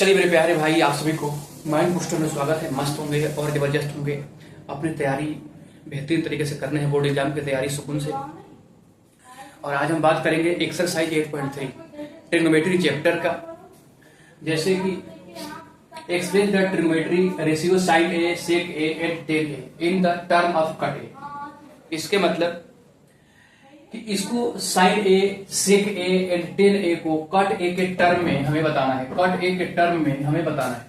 चलिए मेरे प्यारे भाई, आप सभी को माइंड बूस्टर में स्वागत है। मस्त होंगे और जबरदस्त होंगे। अपनी तैयारी बेहतरीन तरीके से करने हैं बोर्ड एग्जाम की तैयारी सुकून से। और आज हम बात करेंगे एक्सरसाइज 8.3 ट्रिग्नोमेट्री चैप्टर का। जैसे कि express the trigonometry ratio sine A sec A and tan A in the term of cot A. इसके मतलब कि इसको sine A sec A and tan A को कट ए के टर्म में हमें बताना है। कट ए के टर्म में हमें बताना है।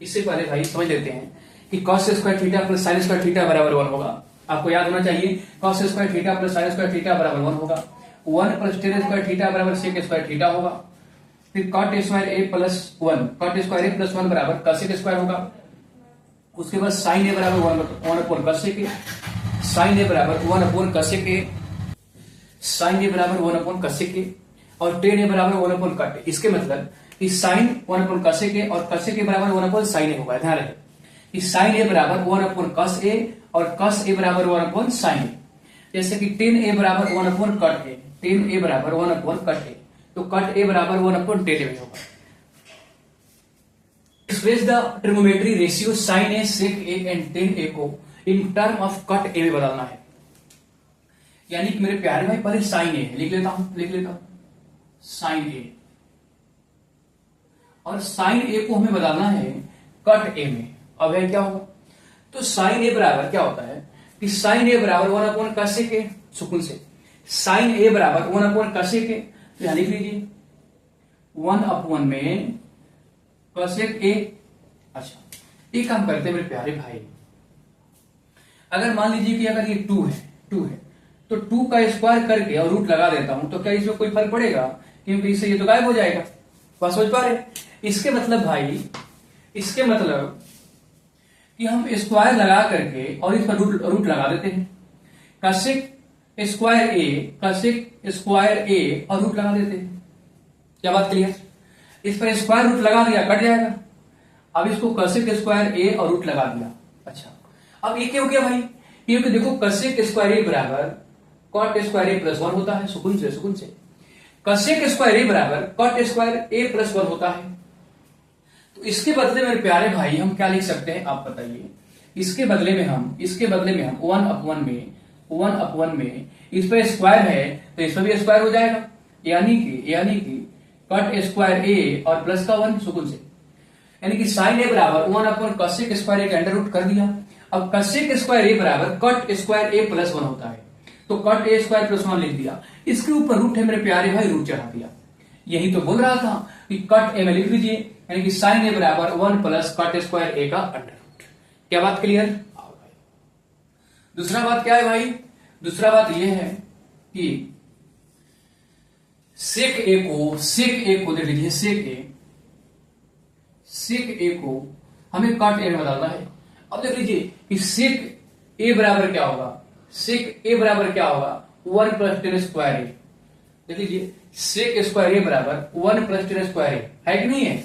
इससे पहले भाई समझ लेते हैं कि cos square theta plus sine square theta बराबर 1 होगा। आपको याद होना चाहिए cos square theta plus sine square theta बराबर 1 होगा। 1 प्लस टेन स्क्वायर थीटा बराबर सेक स्क्वायर थीटा होगा। फिर कट स्क्वायर ए प्लस 1 कट स्क्वायर ए प्लस 1 बराबर कसेक स्क्वायर होगा। उसके बाद साइन ए बराबर 1 अपॉन कसेक ए, साइन ए बराबर 1 अपॉन कसेक ए, साइन ए बराबर 1 अपॉन कसेक ए और टेन ए बराबर 1 अपॉन कट ए। इसके मतलब कि साइन 1 अपॉन कसेक ए और कसेक ए बराबर 1 अपॉन साइन ए होगा। ध्यान रखें कि साइन ए बराबर 1 अपॉन कस ए और कस ए बराबर 1 अपॉन साइन ए। जैसे कि टेन ए बराबर 1 अपॉन कट ए, टेन ए बराबर 1 अपॉन कट ए, तो कट ए बराबर 1 अपॉन टेन ए होगा। Express the trigonometry ratio sine A sec A and tan A को in term of cot A में बदलना है। यानी कि मेरे प्यारे भाई पहले साइन ए लिख लेता हूं साइन ए, और साइन ए को हमें बदलना है कट ए में। अब है क्या होगा, तो साइन ए बराबर क्या होता है कि साइन ए बराबर 1 अपॉन कसेक ए, सुकून से साइन ए बराबर 1 अपॉन कसेक ए, यहां लिख लीजिए 1 अपॉन में कसेक ए। अच्छा, एक काम करते हैं मेरे प्यारे भाई, अगर मान लीजिए कि अगर ये 2 है तो 2 का स्क्वायर करके और रूट लगा देता हूं तो क्या इसमें कोई फर्क पड़ेगा? क्योंकि इससे ये तो गायब हो जाएगा। बात समझ पा रहे? इसके मतलब भाई, इसके मतलब कि हम स्क्वायर लगा करके और इस पर रूट लगा देते हैं। कसेक स्क्वायर ए और रूट लगा देते हैं। क्या बात क्लियर? इस पर स्क्वायर रूट लगा दिया, कट जाएगा। अब इसको कसेक स्क्वायर ए और रूट लगा दिया। अच्छा, अब ये क्या हो गया भाई? क्योंकि देखो कसेक स्क्वायर ए बराबर कॉट स्क्वायर ए प्लस 1 होता है। सुकून से कसेक स्क्वायर ए बराबर कॉट स्क्वायर ए प्लस 1 होता है। तो इसके बदले मेरे प्यारे भाई हम क्या लिख सकते हैं, आप बताइए। इसके बदले में हम 1 अपॉन में इस पर स्क्वायर है तो इस पर भी स्क्वायर हो जाएगा। यानी कि कट स्क्वायर ए और प्लस का 1, सुकून से यानी कि साइन ए बराबर 1 अपॉन कसेक स्क्वायर ए का अंडर रूट कर दिया। अब कसेक स्क्वायर ए बराबर कट स्क्वायर ए प्लस 1 होता है, तो कट ए स्क्वायर प्लस 1 लिख दिया। इसके ऊपर रूट है मेरे प्यारे भाई, रूट चढ़ा दिया। यही तो बोल रहा था कि कट ए में लिख दीजिए, यानी कि साइन ए बराबर 1 प्लस कट स्क्वायर ए का अंडर रूट। क्या बात क्लियर? दूसरा बात क्या है भाई? दूसरा बात यह है कि सेक ए को देख लीजिए, सेक ए को हमें कट ए में बदलना है। अब देख लीजिए कि सेक ए बराबर क्या होगा, 1 प्लस टेन स्क्वायर ए। देख लीजिए सेक स्क्वायर ए बराबर 1 प्लस टेन स्क्वायर ए है कि नहीं है?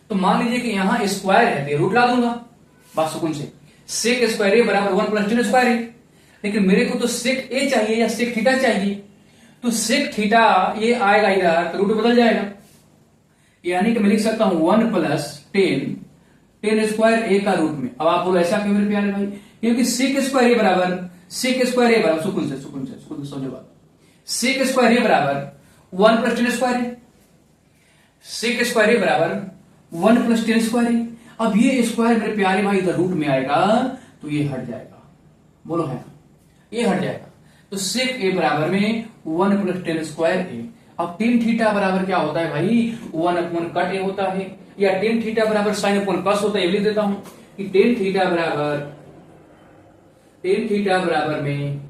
तो मान लीजिए कि यहां स्क्वायर है तो रूट ला दूंगा। बात सुकून से सेक स्क्वायर ए बराबर 1 प्लस टेन स्क्वायर ए। लेकिन मेरे को तो सेक ए चाहिए या सेक थीटा चाहिए, तो सेक थीटा ये आएगा इधर तो रूट बदल जाएगा। यानी कि मैं लिख सकता हूं 1 प्लस टेन स्क्वायर ए का रूट में। अब आप बोलो ऐसा क्यों मेरे प्यारे भाई? क्योंकि सेक स्क्वायर ए बराबर सुकून से समझो बात। सेक स्क्वायर ए बराबर 1 plus tan square A, sec square A बराबर 1 प्लस टेन स्क्वायर ए। अब ये स्क्वायर मेरे प्यारे भाई इधर रूट में आएगा तो ये हट जाएगा। बोलो है, ये हट जाएगा। तो सेक ए बराबर में 1 प्लस टेन स्क्वायर ए। अब टेन थीटा बराबर क्या होता है भाई? 1 अपॉन कट ए होता है, या टेन थीटा बराबर साइन अपॉन कस होता है। ये लिख देता हूं कि टेन थीटा बराबर में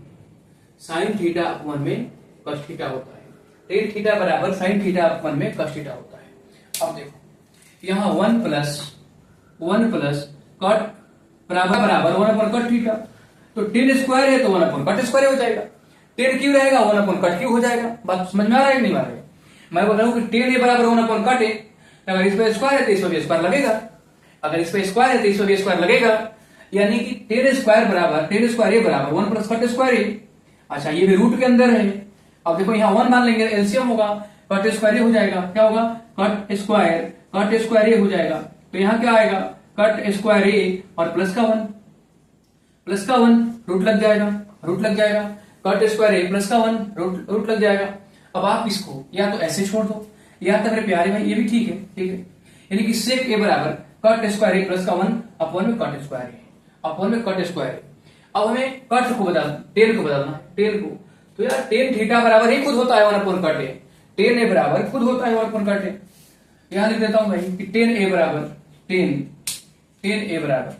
साइन थीटा अपॉन में कस थीटा होता है। टेन थीटा बराबर साइन थीटा अपॉन में कस थीटा होता है। अब देखो यहां 1 प्लस कट बराबर 1 अपॉन कट थीटा, तो टेन स्क्वायर है तो 1 अपॉन कट स्क्वायर हो जाएगा। टेन क्यों रहेगा? 1 अपॉन कट क्यों हो जाएगा। बात समझ में आ रहा है कि नहीं आ रहा है? मैं बोल रहा हूं कि टेन ए बराबर 1 अपॉन कट ए। अगर इस पर स्क्वायर है तो इस पर भी स्क्वायर लगेगा, अगर इस पर स्क्वायर है तो इस पर भी स्क्वायर लगेगा। यानी कि टेन स्क्वायर ए बराबर 1 प्लस कट स्क्वायर ए। अच्छा, ये भी रूट के अंदर है। अब देखो यहां 1 मान लेंगे, एलसीएम होगा, कट स्क्वायर ए हो जाएगा। क्या होगा? कट स्क्वायर कट स्क्वायर ए हो जाएगा। तो यहाँ क्या आएगा, कट स्क्वायर ए और प्लस का 1, प्लस का 1 रूट लग जाएगा, रूट लग जाएगा, कट स्क्वायर ए प्लस का 1 रूट लग जाएगा। अब आप इसको या तो ऐसे छोड़ दो, या तो मेरे प्यारे भाई ये भी ठीक है, ठीक है, यानी कि सेक ए बराबर कट स्क्वायर ए प्लस का 1 अपॉन में कट स्क्वायर ए, अपॉन में कट स्क्वायर ए। अब हमें कट को बदलना, टेन को बदलना, टेन को, तो यार टेन थीटा बराबर ही खुद होता है 1 अपॉन कट ए, टेन ए बराबर खुद होता है 1 अपॉन कट ए। यहां लिख देता हूं भाई कि टेन ए बराबर टेन ए बराबर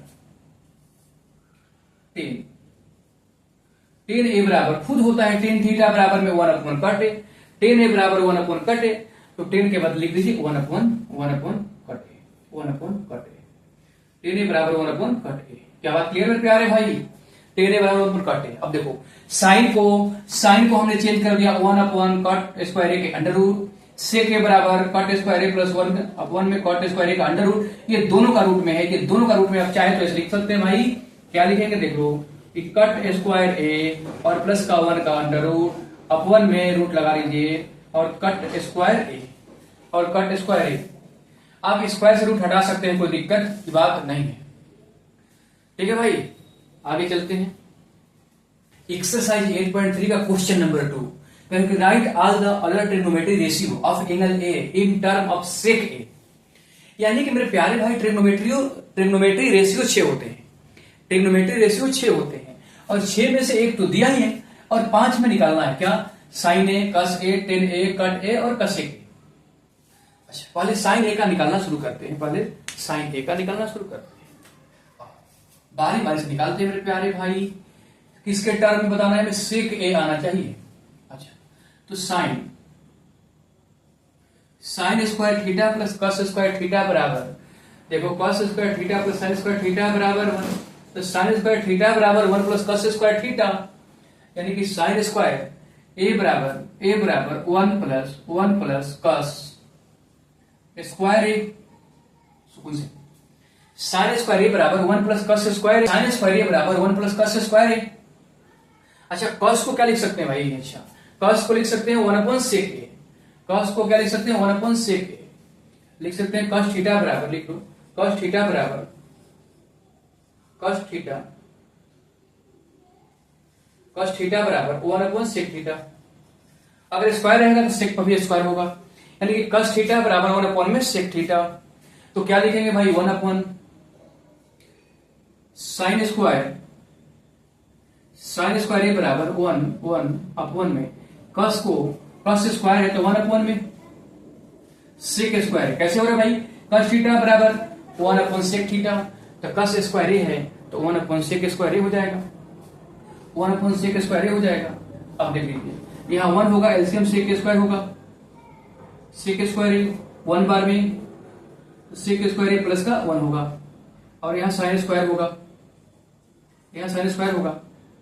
टेन ए बराबर खुद होता है टेन थीटा बराबर में 1 अपॉन कट ए, टेन ए बराबर 1 अपॉन कट ए, तो टेन के बाद लिख दीजिए 1 अपॉन कट ए, 1 अपॉन कट ए, टेन ए बराबर 1 अपॉन कट ए। क्या बात क्लियर है प्यारे भाई, टेन ए बराबर 1 अपॉन कट ए। अब देखो साइन को हमने चेंज कर दिया 1 अपॉन कट स्क्वायर ए के अंडर रूट, सेक ए बराबर कट स्क्वायर ए प्लस 1 अपॉन में कट स्क्वायर ए का अंडर रूट, ये दोनों का रूट में है, ये दोनों का रूट में आप चाहे तो ऐसे लिख सकते हैं भाई। क्या लिखेंगे देख लो, कट स्क्वायर ए और प्लस का 1 का अंडर रूट अपॉन में रूट लगा लीजिए और कट स्क्वायर ए और कट स्क्वायर ए। आप स्क्वायर से रूट हटा सकते हैं, कोई दिक्कत की बात नहीं है, ठीक है भाई। आगे चलते हैं एक्सरसाइज 8.3 का question number 2, write all the other trigonometry ratio of angle A in term of sec A. यानी कि मेरे प्यारे भाई ट्रिग्नोमेट्री रेशियो 6 होते हैं, ट्रिग्नोमेट्री रेशियो 6 होते हैं और 6 में से एक तो दिया ही है और 5 में निकालना है, क्या, साइन ए, कस ए, टेन ए, कट ए और कसेक ए। अच्छा पहले साइन ए का निकालना शुरू करते हैं, पहले साइन ए का निकालना शुरू करते हैं, बारी बारी से निकालते हैं मेरे प्यारे भाई। किसके टर्म में बताना है, हमें सेक ए आना चाहिए। अच्छा तो sine square theta plus cos square theta बराबर, देखो cos square theta plus sine square theta बराबर 1, तो साइन स्क्वायर थीटा बराबर 1 प्लस कस स्क्वायर थीटा, यानी कि साइन स्क्वायर ए बराबर 1 प्लस कस स्क्वायर ए, सुकून से, साइन स्क्वायर ए बराबर 1 plus cos square, sine square A बराबर 1 प्लस कस स्क्वायर ए। अच्छा कस को क्या लिख सकते हैं भाई, अच्छा कस को लिख सकते हैं 1 अपॉन सेक ए, कस को क्या लिख सकते हैं 1 अपॉन सेक ए, लिख सकते हैं कस थीटा बराबर, लिख लो कस थीटा बराबर कस थीटा बराबर 1 अपॉन सेक थीटा। अगर स्क्वायर रहेगा तो सेक पर भी स्क्वायर होगा, यानी कि कस थीटा बराबर 1 अपॉन में सेक थीटा। तो क्या लिखेंगे भाई 1 अपॉन साइन स्क्वायर ए बराबर 1 अपॉन में कस स्क्वायर है तो 1 अपॉन में सेक स्क्वायर। कैसे हो रहा है भाई, कस थीटा बराबर 1 अपॉन सेक थीटा, तो कस स्क्वायर ए है तो 1 अपॉन सेक स्क्वायर ए हो जाएगा, 1 अपॉन सेक स्क्वायर ए हो जाएगा। अब देख लीजिए यहां 1 होगा, एलसीएम सेक स्क्वायर होगा, सेक स्क्वायर ए 1 बार में सेक स्क्वायर ए प्लस का 1 होगा और यहां साइन स्क्वायर होगा, यहां साइन स्क्वायर होगा।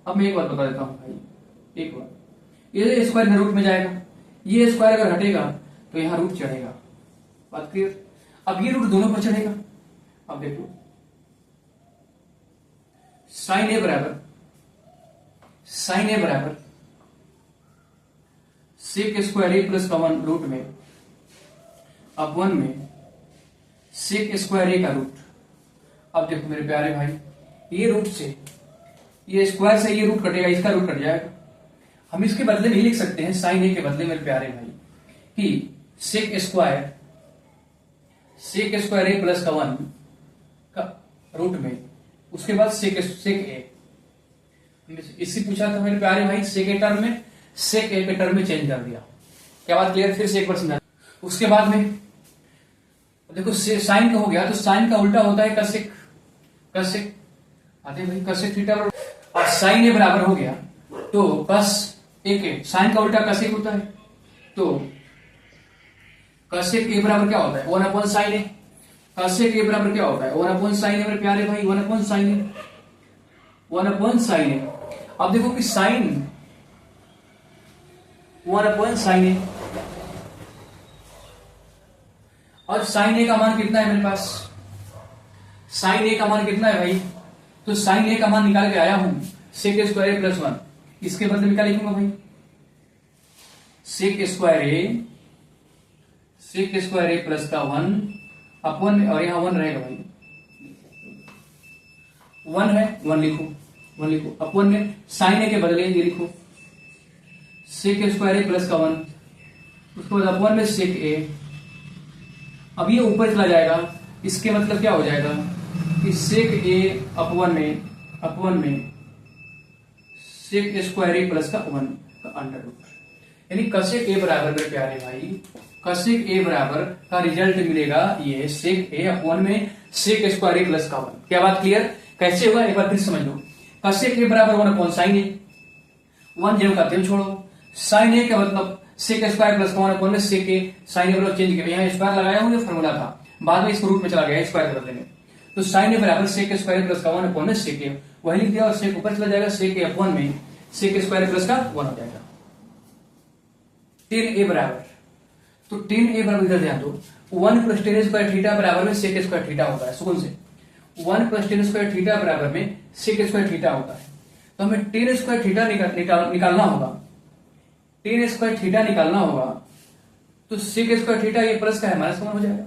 अब मैं एक बात बता देता हूं भाई, एक बार ये स्क्वायर रूट में जाएगा, ये स्क्वायर अगर हटेगा तो यहां रूट चढ़ेगा, बात क्लियर। अब ये रूट दोनों पर चढ़ेगा, अब देखो साइन ए बराबर सेक स्क्वायर ए प्लस का 1 रूट में अब 1 में सेक स्क्वायर ए का रूट। अब देखो मेरे प्यारे भाई ये रूट से, ये स्क्वायर से ये रूट कटेगा, इसका रूट कट जाएगा। हम इसके बदले में लिख सकते हैं साइन ए के बदले मेरे प्यारे भाई कि सेक स्क्वायर ए प्लस का 1 का रूट में उसके बाद सेक ए। इससे पूछा था मेरे प्यारे भाई सेक ए टर्म में, सेक ए के टर्म में चेंज कर दिया। क्या बात क्लियर, फिर से एक बार समझा। उसके बाद में देखो साइन का हो गया तो साइन का उल्टा होता है कसेक आते भाई कसेक थीटा, और साइन ए बराबर हो गया तो कस ए के, साइन का उल्टा कसेक होता है, तो कसेक ए बराबर क्या होता है 1 अपॉन साइन ए, कसेक ए बराबर क्या होता है 1 अपॉन साइन ए मेरे प्यारे भाई, 1 अपॉन साइन ए। अब देखो कि साइन 1 अपॉन साइन ए और साइन ए का मान कितना है मेरे पास, साइन ए का मान कितना है भाई, तो साइन ए का मान निकाल के आया हूं सेक स्क्वायर ए प्लस 1, इसके बदले में क्या लिखूंगा भाई सेक स्क्वायर ए प्लस का 1 अपॉन में, और यहाँ 1 रहेगा भाई, 1 है 1 लिखो, 1 लिखो, अपॉन में साइन ए के बदले ये लिखो सेक स्क्वायर ए प्लस का 1, उसके बाद अपॉन में सेक ए। अब ये ऊपर चला जाएगा, इसके मतलब क्या हो जाएगा कि सेक ए अपॉन में सेक स्क्वायर ए प्लस का 1 का अंडर रूट, यानी कसेक ए बराबर, मेरे प्यारे भाई, कसेक ए बराबर का रिजल्ट मिलेगा ये सेक ए अपॉन में सेक स्क्वायर ए प्लस का 1। क्या बात क्लियर? कैसे होगा एक बार फिर समझ लो। कसेक ए बराबर 1 अपॉन साइन ए, 1 जेब का तेल छोड़ो, साइन ए का मतलब सेक स्क्वायर प्लस का 1 अपॉन में सेक ए, साइन ए बराबर चेंज किया, यहाँ स्क्वायर लगाया हूँ, फॉर्मूला था, बाद में इसको रूट में चला गया स्क्वायर कर देने, तो साइन ए बराबर सेक स्क्वायर प्लस का 1 अपॉन में सेक ए, वही लिख दिया, और सेक ऊपर चला जाएगा, सेक ए अपॉन में सेक स्क्वायर प्लस का 1 हो जाएगा। 10 ए बराबर, तो 10 ए बराबर, इधर ध्यान दो, 1 प्लस 10 स्क्वायर थीटा बराबर में सेक स्क्वायर थीटा होता है, सुकून से 1 प्लस 10 स्क्वायर थीटा बराबर में सेक स्क्वायर थीटा होता है, तो हमें 10 स्क्वायर थीटा निकालना होगा, 10 स्क्वायर थीटा निकालना होगा, तो सेक स्क्वायर थीटा ये प्लस का है माइनस का 1 हो जाएगा,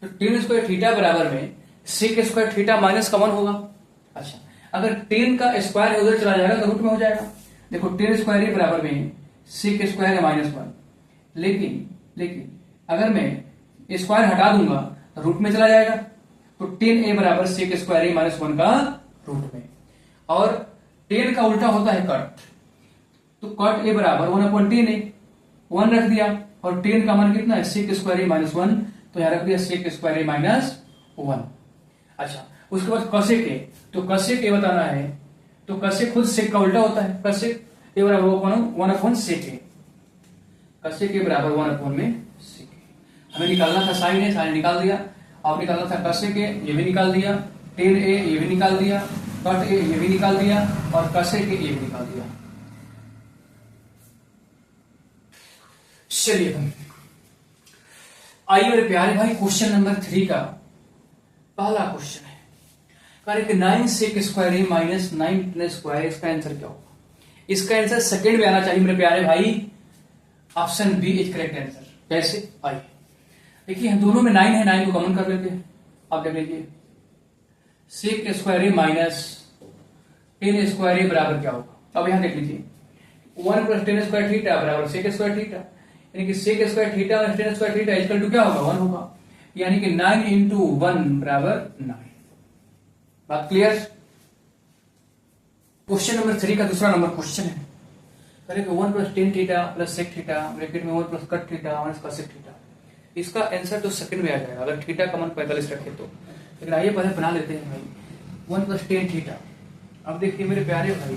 तो 10 स्क्वायर थीटा बराबर में सेक स्क्वायर थीटा माइनस का 1 होगा। अच्छा, अगर 10 का स्क्वायर उधर चला जाएगा तो रूट में हो जाएगा, देखो 10 स्क्वायर ए बराबर में सेक स्क्वायर है -1, लेकिन अगर मैं स्क्वायर हटा दूंगा तो रूट में चला जाएगा, तो 10 ए बराबर सेक स्क्वायर ए -1 का रूट में, और 10 का उल्टा होता है कट, तो कट ए बराबर 1/10 ए, 1 रख दिया, और 10 का मान कितना है सेक स्क्वायर ए -1, तो यहां रख दिया सेक स्क्वायर ए -1। अच्छा, उसके बाद कसेक ए, तो कसेक ए बताना है, तो कसेक खुद सेक का उल्टा होता है, कसेक ए बराबर 1/सेक ए, कसेक ए बराबर 1/सेक ए। हमें निकालना था साइन ए, साइन निकाल दिया, और निकालना था कसेक ए, ये भी निकाल दिया, 10 ए ये भी निकाल दिया, कट ए ये भी निकाल दिया, और कसेक ए ये भी निकाल दिया। चलिए आइए मेरे प्यारे भाई, क्वेश्चन नंबर 3 का पहला क्वेश्चन है, करें कि 9 सेक स्क्वायर ए माइनस 9 स्क्वायर, इसका आंसर क्या होगा? इसका आंसर सेकंड में आना चाहिए मेरे प्यारे भाई, option B is correct answer. कैसे? आइए देखिए, हम दोनों में 9 है, 9 को कॉमन कर लेते हैं, आप देख लीजिए, sec square A minus 10 square A बराबर क्या होगा? अब यहां देख लीजिए, 1 प्लस 10 स्क्वायर थीटा बराबर सेक स्क्वायर थीटा, यानी कि सेक स्क्वायर थीटा और 10 स्क्वायर थीटा इक्वल टू क्या होगा? 1 होगा, यानी कि 9 इंटू 1 बराबर 9। बात क्लियर? क्वेश्चन नंबर 3 का दूसरा नंबर क्वेश्चन है, करें 1 plus 10 theta plus sec theta bracket में 1 plus cot theta minus cosec theta. इसका आंसर तो सेकंड में आ जाएगा अगर थीटा का मान 45 रखे तो, लेकिन आइए पहले बना लेते हैं भाई। 1 प्लस 10 थीटा, अब देखिए मेरे प्यारे भाई,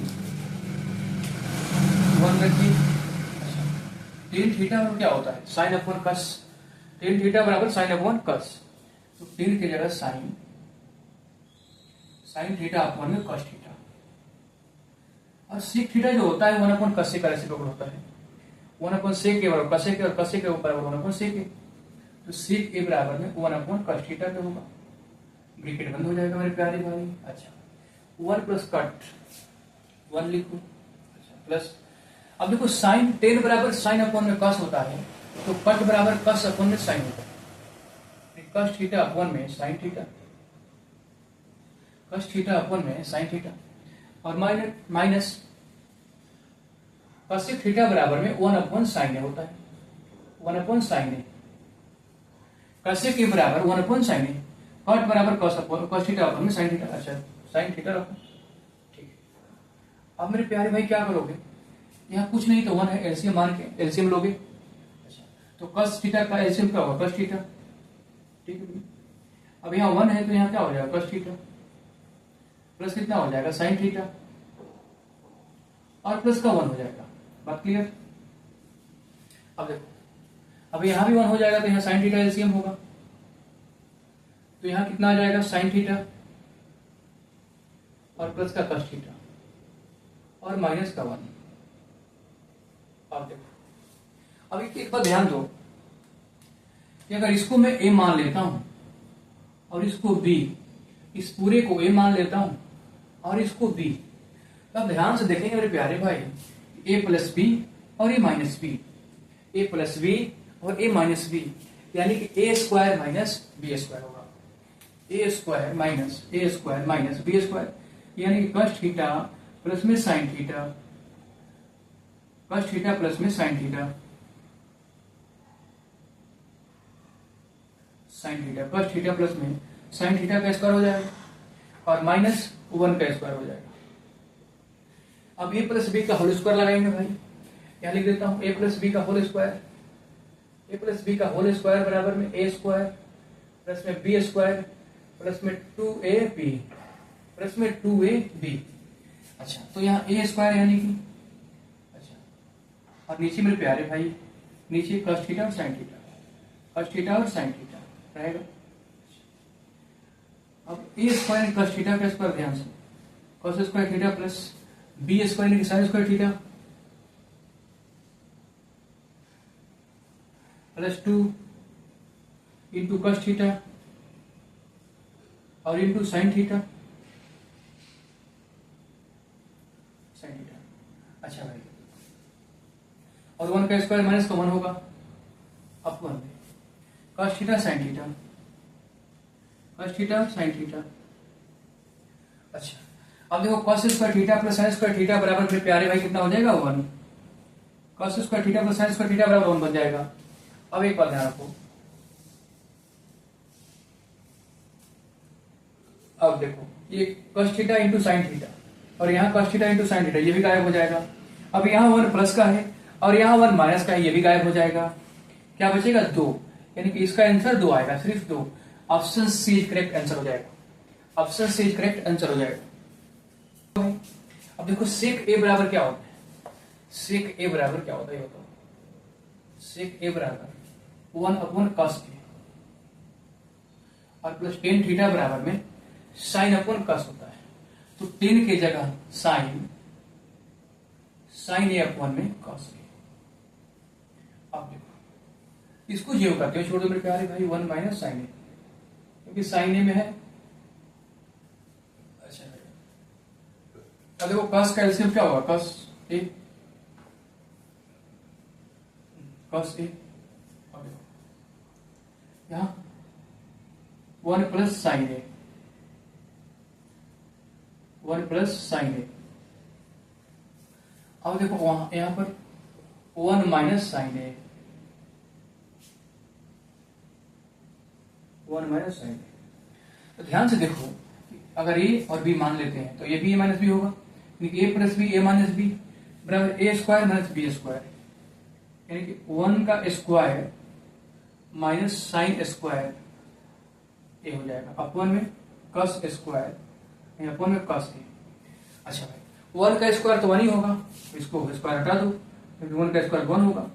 1 रखिए, 10 थीटा में क्या होता है? साइन अपॉन कस, 10 थीटा बराबर साइन अपॉन कस, तो 10 की जगह साइन थीटा अपॉन में कस थीटा, और सेक थीटा जो होता है 1 अपॉन कस का रेसिप्रोकल होता है, 1 अपॉन सेक के बराबर कस के, और कस के ऊपर 1 अपॉन सेक, तो सेक ए बराबर में 1 अपॉन कस थीटा पे होगा, ब्रैकेट बंद हो जाएगा मेरे प्यारे भाई। अच्छा, 1 प्लस कट 1 लिखो, अच्छा प्लस, अब देखो साइन 10 बराबर साइन अपॉन में कस होता है, तो कट बराबर कस अपॉन में साइन होता है, कस थीटा अपॉन में sine theta, cos theta upon में साइन थीटा, और माइनस कॉसेक थीटा बराबर में 1 अपॉन साइन ए होता है, 1 upon sine A, cosec A बराबर 1 अपॉन साइन ए, कट बराबर कॉस थीटा अपॉन में साइन थीटा। अच्छा, साइन थीटा रखो, ठीक है। अब मेरे प्यारे भाई क्या करोगे, यहाँ कुछ नहीं तो 1 है, एलसीएम मान के एलसीएम लोगे। अच्छा, तो कॉस थीटा का एलसीएम क्या होगा? कॉस थीटा, ठीक है। अब यहाँ 1 है तो यहाँ क्या हो जाएगा? कॉस थीटा, प्लस कितना हो जाएगा? साइन थीटा, और प्लस का 1 हो जाएगा। बात क्लियर? अब देखो, अब यहाँ भी 1 हो जाएगा तो यहाँ साइन थीटा एलसीएम होगा, तो यहाँ कितना आ जाएगा? साइन थीटा और प्लस का कॉस थीटा और माइनस का 1। अब देखो, अब एक बार ध्यान दो कि अगर इसको मैं ए मान लेता हूं और इसको बी, इस पूरे को ए मान लेता हूं और इसको बी, तब ध्यान से देखेंगे मेरे प्यारे भाई, ए प्लस बी और A minus B, A plus B और ए माइनस बी, यानी कि A square minus B square होगा, A square minus B square, यानी कि कॉस थीटा प्लस में sine theta, cos theta plus में sine theta, sine theta, cos theta plus में sine theta का स्क्वायर हो जाएगा और माइनस 1 का स्क्वायर हो जाएगा। अब ए प्लस बी का होल स्क्वायर लगाएंगे भाई, यहां लिख देता हूं ए प्लस बी का होल स्क्वायर, ए प्लस बी का होल स्क्वायर बराबर में ए स्क्वायर प्लस में बी स्क्वायर प्लस में 2ab प्लस में 2ab। अच्छा, तो यहाँ ए स्क्वायर यानी कि, अच्छा, और नीचे मेरे प्यारे भाई नीचे कॉस थीटा और साइन थीटा, कॉस थीटा और साइन थीटा रहेगा। अब ए स्क्वायर कॉस थीटा का स्क्वायर, ध्यान से cos square theta plus B square यानी कि sine square theta plus 2 into cos theta और into sine theta, sine theta. अच्छा भाई, और 1 का स्क्वायर माइनस का 1 होगा अपॉन में cos theta sine theta, cos theta sine theta. अच्छा, अब देखो cos square theta plus sine square theta बराबर फिर प्यारे भाई कितना हो जाएगा 1, cos square theta plus sine square theta बराबर 1 बन जाएगा। अब एक बात ध्यान रखो, अब देखो ये cos theta into sine theta और यहाँ cos theta into sine theta, ये भी गायब हो जाएगा। अब यहाँ 1 प्लस का है और यहाँ 1 माइनस का है, ये भी गायब हो जाएगा। क्या बचेगा 2, यानी कि इसका आंसर 2 आएगा, सिर्फ 2। ऑप्शन सी करेक्ट आंसर हो जाएगा, ऑप्शन सी करेक्ट आंसर हो जाएगा। अब देखो सेक ए बराबर क्या होता है, सेक ए बराबर क्या होता है ये बताओ। सेक ए बराबर 1 अपॉन कॉस ए और प्लस टेन थीटा बराबर में साइन अपॉन कॉस होता है, तो टेन की जगह साइन, साइन ए अपॉन में कॉस ए। अब देखो इसको जीरो करते हो, छोड़ दो मेरे प्यारे भाई, 1 माइनस साइन ए, क्योंकि साइन ए में है। अच्छा, अब देखो कॉस का एलसीएम क्या होगा, कॉस ए, कॉस ए। यहां 1 प्लस साइन ए, 1 प्लस साइन ए। अब देखो वहां यहां पर 1 माइनस साइन ए, 1 माइनस साइन ए। तो ध्यान से देखो, अगर ए और बी मान लेते हैं तो ये बी माइनस बी होगा, ए प्लस बी ए माइनस बी बराबर ए स्क्वायर माइनस बी स्क्वायर, यानी कि 1 का स्क्वायर माइनस साइन स्क्वायर ए हो जाएगा अपॉन में कॉस स्क्वायर अपॉन में कॉस ए। अच्छा भाई 1 का स्क्वायर तो 1 ही होगा, इसको स्क्वायर हटा दो क्योंकि 1 का स्क्वायर 1 होगा,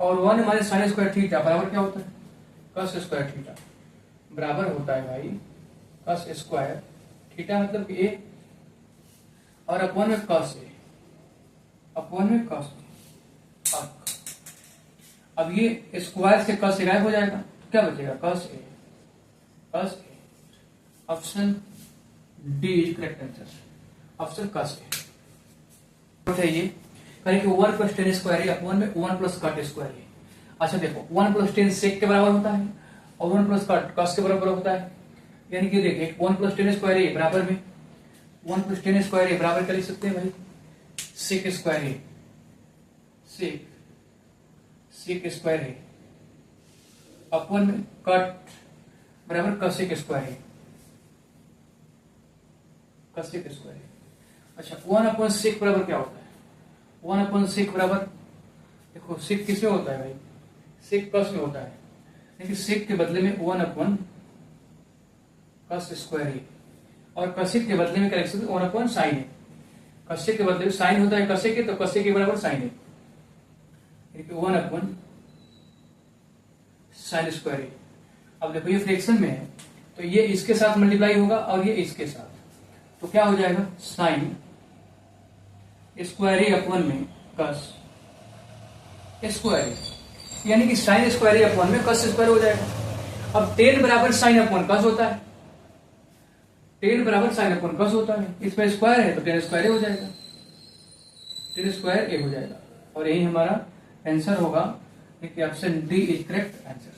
और 1 माइनस साइन स्क्वायर थीटा बराबर क्या होता है, कॉस स्क्वायर थीटा बराबर होता है भाई कॉस स्क्वायर थीटा मतलब ए और अपॉन में कॉस ए, अपॉन में कॉस ए। अब ये स्क्वायर से कॉस गायब हो जाएगा, क्या बचेगा cos A, cos A. Option D is correct answer, option cos A है ये। करें कि 1 प्लस टेन स्क्वायर है अपॉन में 1 प्लस कॉट स्क्वायर है। अच्छा देखो 1 प्लस टेन सेक के बराबर होता है और 1 प्लस कॉट कॉस के बराबर होता है, यानी कि देखिए 1 प्लस टेन स्क्वायर है बराबर में 1 प्लस टेन स्क्वायर है बराबर क्या लिख सकते हैं भाई, सेक स्क्वायर है, सेक सेक स्क्वायर है अपॉन में कट बराबर कसेक स्क्वायर है, कसेक स्क्वायर है। अच्छा 1 अपॉन सेक बराबर क्या होता है, 1 अपॉन सेक बराबर देखो सेक किसमें होता है भाई, सेक कस में होता है, लेकिन सेक के बदले में 1 अपॉन कस स्क्वायर है और कसेक के बदले में क्या लिख सकते 1 अपॉन साइन है। कसेक के बदले में साइन होता है कसेक के, तो कसेक के बराबर साइन है, 1 अपॉन साइन स्क्वायर है। अब देखो ये फ्रैक्शन में है तो ये इसके साथ मल्टीप्लाई होगा और ये इसके साथ, तो क्या हो जाएगा साइन स्क्वायर ए अपॉन में कस स्क्वायर ए, यानी कि साइन स्क्वायर ए अपॉन में कस स्क्वायर हो जाएगा। अब टेन बराबर साइन अपॉन कस होता है, टेन बराबर साइन अपॉन कस होता है, इसमें स्क्वायर है तो टेन स्क्वायर ए हो जाएगा, टेन स्क्वायर ए हो जाएगा। और यही हमारा आंसर होगा, option D is correct answer.